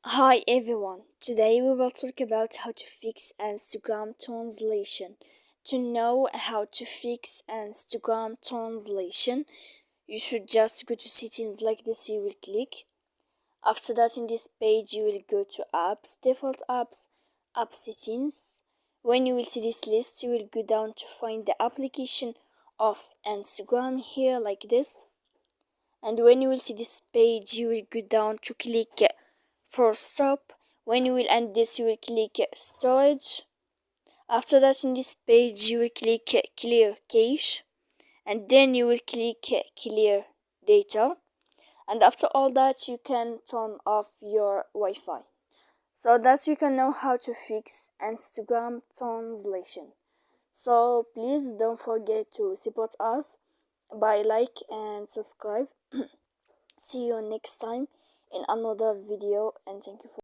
Hi everyone, today we will talk about how to fix Instagram translation. To know how to fix Instagram translation, you should just go to settings like this. You will click. After that, in this page you will go to apps, default apps, app settings. When you will see this list, you will go down to find the application of Instagram here like this. And when you will see this page, you will go down to click for stop. When you will end this, you will click storage. After that, in this page you will click clear cache, and then you will click clear data, and after all that you can turn off your Wi-Fi, so that you can know how to fix Instagram translation. So please don't forget to support us by like and subscribe. See you next time in another video, and thank you for